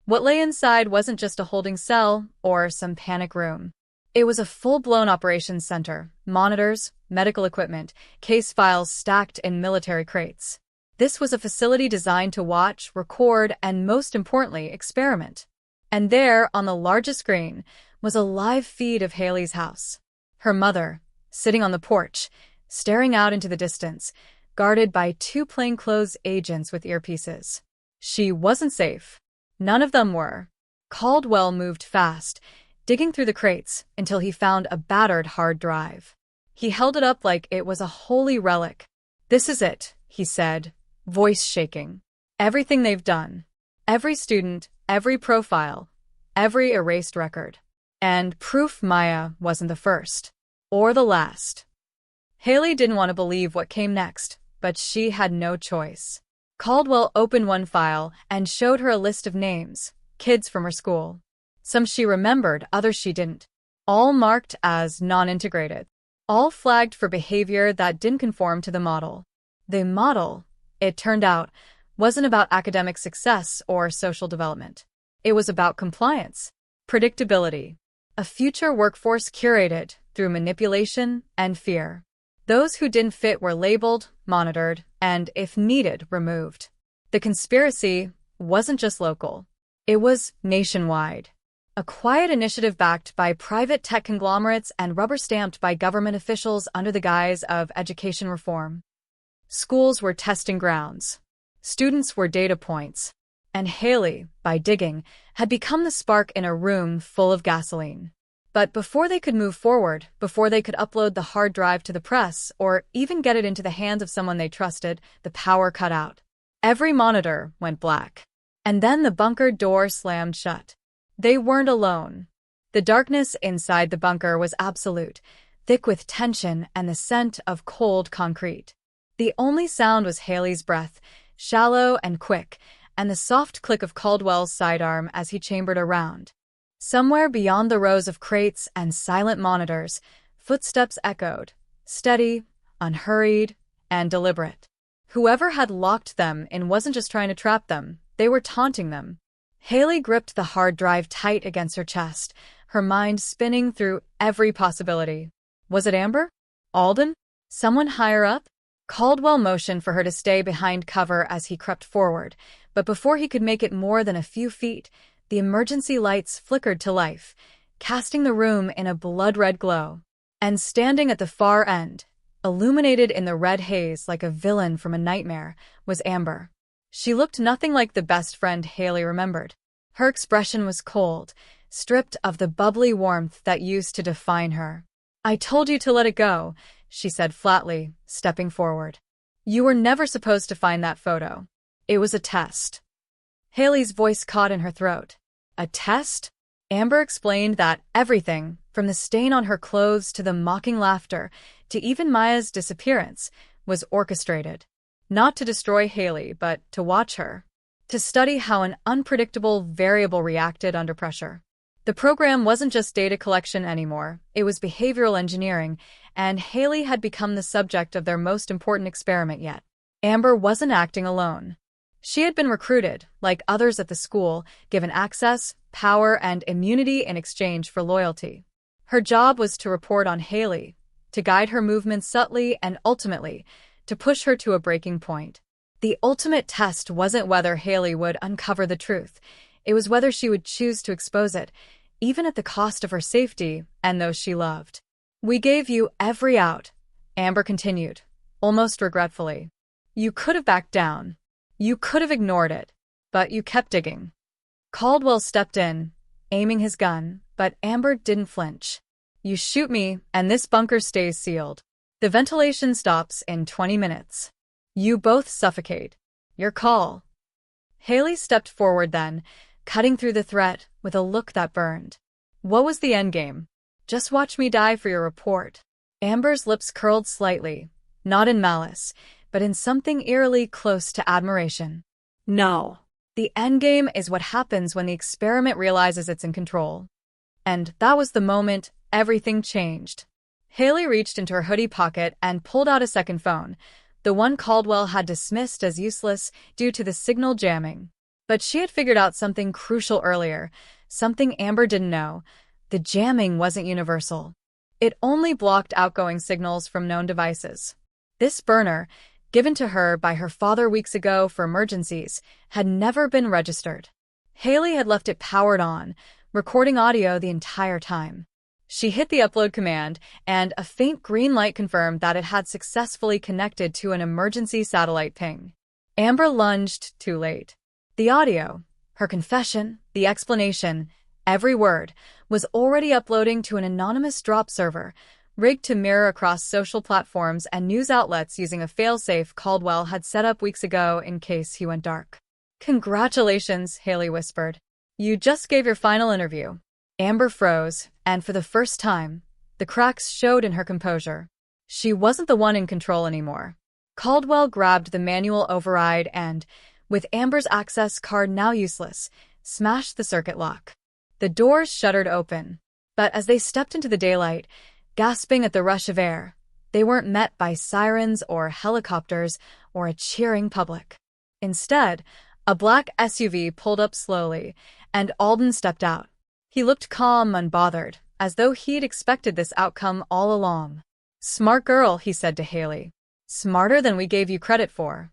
What lay inside wasn't just a holding cell or some panic room. It was a full-blown operations center, monitors, medical equipment, case files stacked in military crates. This was a facility designed to watch, record, and most importantly, experiment. And there, on the largest screen, was a live feed of Haley's house. Her mother, sitting on the porch, staring out into the distance, guarded by 2 plainclothes agents with earpieces. She wasn't safe. None of them were. Caldwell moved fast, digging through the crates until he found a battered hard drive. He held it up like it was a holy relic. "This is it," he said, voice shaking. "Everything they've done. Every student, every profile, every erased record. And proof Maya wasn't the first. Or the last." Haley didn't want to believe what came next, but she had no choice. Caldwell opened one file and showed her a list of names, kids from her school. Some she remembered, others she didn't. All marked as non-integrated. All flagged for behavior that didn't conform to the model. The model, it turned out, wasn't about academic success or social development. It was about compliance, predictability, a future workforce curated through manipulation and fear. Those who didn't fit were labeled, monitored, and, if needed, removed. The conspiracy wasn't just local. It was nationwide. A quiet initiative backed by private tech conglomerates and rubber-stamped by government officials under the guise of education reform. Schools were testing grounds. Students were data points. And Haley, by digging, had become the spark in a room full of gasoline. But before they could move forward, before they could upload the hard drive to the press, or even get it into the hands of someone they trusted, the power cut out. Every monitor went black. And then the bunker door slammed shut. They weren't alone. The darkness inside the bunker was absolute, thick with tension and the scent of cold concrete. The only sound was Haley's breath, shallow and quick, and the soft click of Caldwell's sidearm as he chambered around. Somewhere beyond the rows of crates and silent monitors, footsteps echoed, steady, unhurried, and deliberate. Whoever had locked them in wasn't just trying to trap them, they were taunting them. Haley gripped the hard drive tight against her chest, her mind spinning through every possibility. Was it Amber? Alden? Someone higher up? Caldwell motioned for her to stay behind cover as he crept forward, but before he could make it more than a few feet, the emergency lights flickered to life, casting the room in a blood-red glow. And standing at the far end, illuminated in the red haze like a villain from a nightmare, was Amber. She looked nothing like the best friend Haley remembered. Her expression was cold, stripped of the bubbly warmth that used to define her. "I told you to let it go," she said flatly, stepping forward. "You were never supposed to find that photo. It was a test." Haley's voice caught in her throat. "A test?" Amber explained that everything, from the stain on her clothes to the mocking laughter, to even Maya's disappearance, was orchestrated. Not to destroy Haley, but to watch her. To study how an unpredictable variable reacted under pressure. The program wasn't just data collection anymore, it was behavioral engineering, and Haley had become the subject of their most important experiment yet. Amber wasn't acting alone. She had been recruited, like others at the school, given access, power, and immunity in exchange for loyalty. Her job was to report on Haley, to guide her movements subtly, and ultimately, to push her to a breaking point. The ultimate test wasn't whether Haley would uncover the truth. It was whether she would choose to expose it, even at the cost of her safety and those she loved. "We gave you every out," Amber continued, almost regretfully. "You could have backed down. You could have ignored it. But you kept digging." Caldwell stepped in, aiming his gun, but Amber didn't flinch. "You shoot me, and this bunker stays sealed. The ventilation stops in 20 minutes. You both suffocate. Your call." Haley stepped forward then, cutting through the threat with a look that burned. "What was the endgame? Just watch me die for your report." Amber's lips curled slightly, not in malice, but in something eerily close to admiration. "No." "The endgame is what happens when the experiment realizes it's in control." And that was the moment everything changed. Haley reached into her hoodie pocket and pulled out a second phone, the one Caldwell had dismissed as useless due to the signal jamming. But she had figured out something crucial earlier, something Amber didn't know. The jamming wasn't universal. It only blocked outgoing signals from known devices. This burner, given to her by her father weeks ago for emergencies, had never been registered. Haley had left it powered on, recording audio the entire time. She hit the upload command, and a faint green light confirmed that it had successfully connected to an emergency satellite ping. Amber lunged too late. The audio, her confession, the explanation, every word, was already uploading to an anonymous drop server, rigged to mirror across social platforms and news outlets using a failsafe Caldwell had set up weeks ago in case he went dark. "Congratulations," Haley whispered. "You just gave your final interview." Amber froze, and for the first time, the cracks showed in her composure. She wasn't the one in control anymore. Caldwell grabbed the manual override and, with Amber's access card now useless, smashed the circuit lock. The doors shuddered open, but as they stepped into the daylight, gasping at the rush of air, they weren't met by sirens or helicopters or a cheering public. Instead, a black SUV pulled up slowly, and Alden stepped out. He looked calm, unbothered, as though he'd expected this outcome all along. "Smart girl," he said to Haley. "Smarter than we gave you credit for."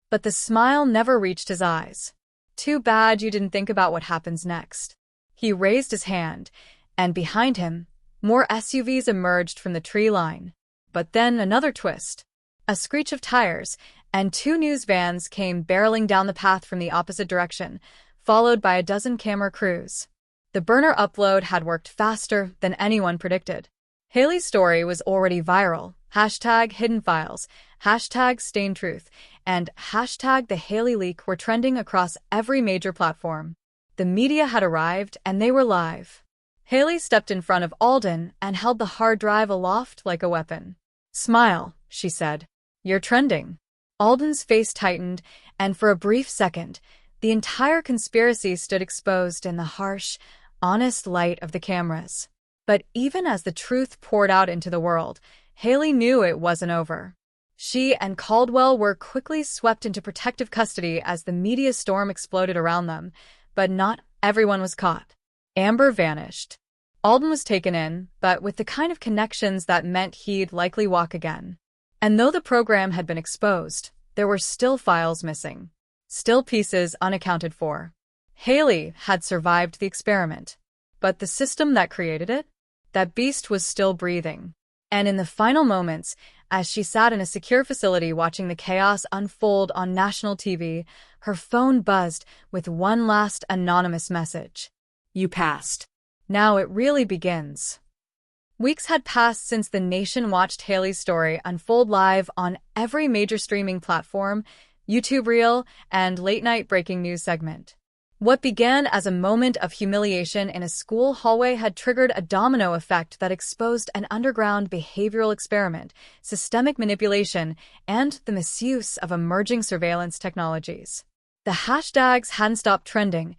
But the smile never reached his eyes. "Too bad you didn't think about what happens next." He raised his hand, and behind him, more SUVs emerged from the tree line. But then another twist. A screech of tires, and two news vans came barreling down the path from the opposite direction, followed by a dozen camera crews. The burner upload had worked faster than anyone predicted. Haley's story was already viral. #Hidden Files, #StainTruth, and #The Haley Leak were trending across every major platform. The media had arrived, and they were live. Haley stepped in front of Alden and held the hard drive aloft like a weapon. "Smile," she said. "You're trending." Alden's face tightened, and for a brief second, the entire conspiracy stood exposed in the harsh, honest light of the cameras. But even as the truth poured out into the world, Haley knew it wasn't over. She and Caldwell were quickly swept into protective custody as the media storm exploded around them, but not everyone was caught. Amber vanished. Alden was taken in, but with the kind of connections that meant he'd likely walk again. And though the program had been exposed, there were still files missing. Still pieces unaccounted for. Haley had survived the experiment. But the system that created it? That beast was still breathing. And in the final moments, as she sat in a secure facility watching the chaos unfold on national TV, her phone buzzed with one last anonymous message. "You passed." Now it really begins. Weeks had passed since the nation watched Haley's story unfold live on every major streaming platform, YouTube Reel, and late-night breaking news segment. What began as a moment of humiliation in a school hallway had triggered a domino effect that exposed an underground behavioral experiment, systemic manipulation, and the misuse of emerging surveillance technologies. The hashtags hadn't stopped trending.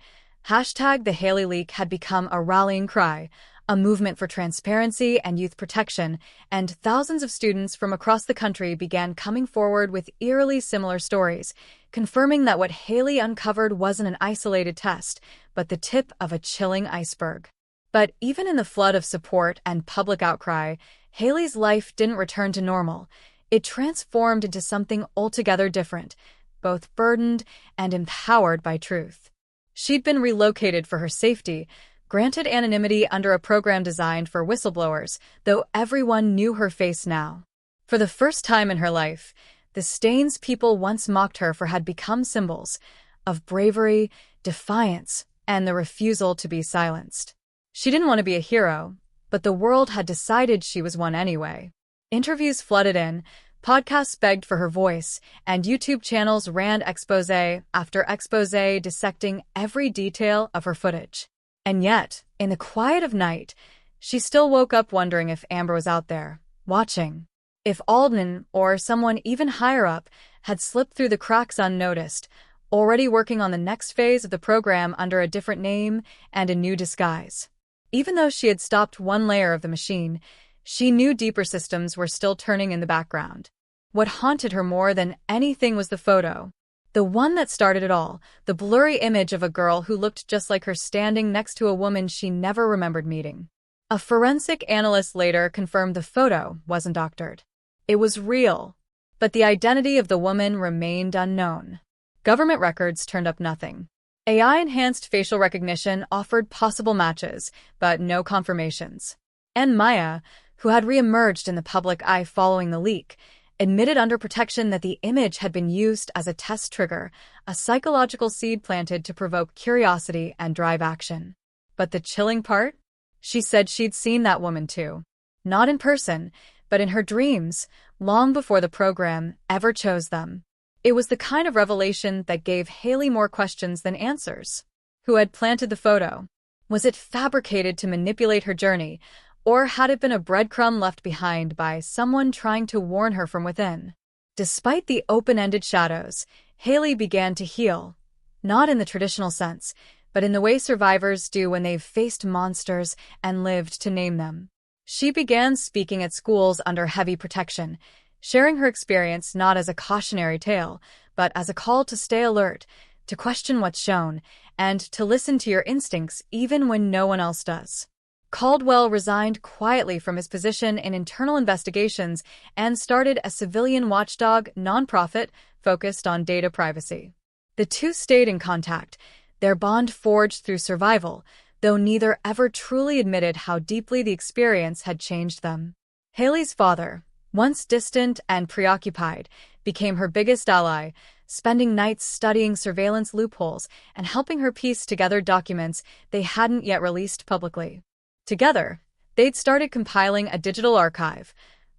#The Haley Leak had become a rallying cry, a movement for transparency and youth protection, and thousands of students from across the country began coming forward with eerily similar stories, confirming that what Haley uncovered wasn't an isolated test, but the tip of a chilling iceberg. But even in the flood of support and public outcry, Haley's life didn't return to normal. It transformed into something altogether different, both burdened and empowered by truth. She'd been relocated for her safety, granted anonymity under a program designed for whistleblowers, though everyone knew her face now. For the first time in her life, the stains people once mocked her for had become symbols of bravery, defiance, and the refusal to be silenced. She didn't want to be a hero, but the world had decided she was one anyway. Interviews flooded in, podcasts begged for her voice, and YouTube channels ran expose after expose dissecting every detail of her footage. And yet, in the quiet of night, she still woke up wondering if Amber was out there, watching. If Alden, or someone even higher up, had slipped through the cracks unnoticed, already working on the next phase of the program under a different name and a new disguise. Even though she had stopped one layer of the machine, she knew deeper systems were still turning in the background. What haunted her more than anything was the photo. The one that started it all, the blurry image of a girl who looked just like her standing next to a woman she never remembered meeting. A forensic analyst later confirmed the photo wasn't doctored. It was real, but the identity of the woman remained unknown. Government records turned up nothing. AI-enhanced facial recognition offered possible matches, but no confirmations. And Maya, who had re-emerged in the public eye following the leak, admitted under protection that the image had been used as a test trigger, a psychological seed planted to provoke curiosity and drive action. But the chilling part? She said she'd seen that woman too. Not in person, but in her dreams, long before the program ever chose them. It was the kind of revelation that gave Haley more questions than answers. Who had planted the photo? Was it fabricated to manipulate her journey, or had it been a breadcrumb left behind by someone trying to warn her from within? Despite the open-ended shadows, Haley began to heal. Not in the traditional sense, but in the way survivors do when they've faced monsters and lived to name them. She began speaking at schools under heavy protection, sharing her experience not as a cautionary tale, but as a call to stay alert, to question what's shown, and to listen to your instincts even when no one else does. Caldwell resigned quietly from his position in internal investigations and started a civilian watchdog nonprofit focused on data privacy. The two stayed in contact, their bond forged through survival, though neither ever truly admitted how deeply the experience had changed them. Haley's father, once distant and preoccupied, became her biggest ally, spending nights studying surveillance loopholes and helping her piece together documents they hadn't yet released publicly. Together, they'd started compiling a digital archive,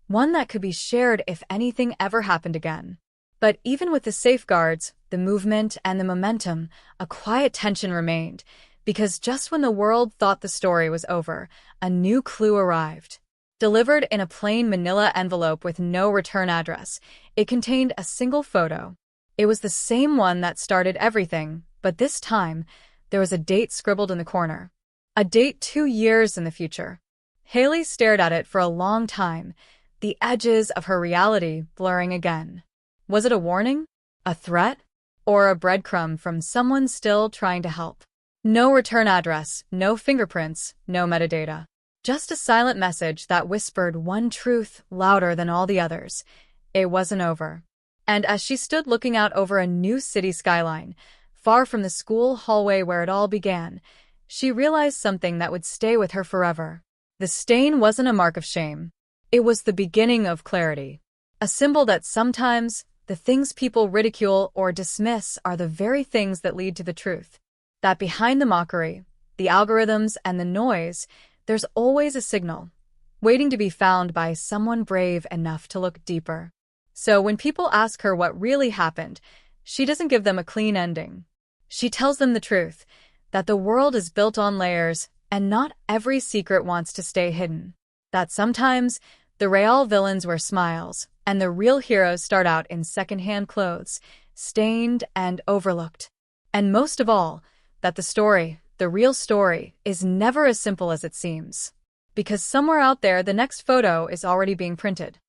one that could be shared if anything ever happened again. But even with the safeguards, the movement, and the momentum, a quiet tension remained, because just when the world thought the story was over, a new clue arrived. Delivered in a plain manila envelope with no return address, it contained a single photo. It was the same one that started everything, but this time, there was a date scribbled in the corner. A date 2 years in the future. Haley stared at it for a long time, the edges of her reality blurring again. Was it a warning? A threat? Or a breadcrumb from someone still trying to help? No return address, no fingerprints, no metadata. Just a silent message that whispered one truth louder than all the others. It wasn't over. And as she stood looking out over a new city skyline, far from the school hallway where it all began, she realized something that would stay with her forever. The stain wasn't a mark of shame. It was the beginning of clarity. A symbol that sometimes the things people ridicule or dismiss are the very things that lead to the truth. That behind the mockery, the algorithms, and the noise, there's always a signal, waiting to be found by someone brave enough to look deeper. So when people ask her what really happened, she doesn't give them a clean ending. She tells them the truth, that the world is built on layers, and not every secret wants to stay hidden. That sometimes the real villains wear smiles, and the real heroes start out in secondhand clothes, stained and overlooked. And most of all, that the story, the real story, is never as simple as it seems. Because somewhere out there the next photo is already being printed.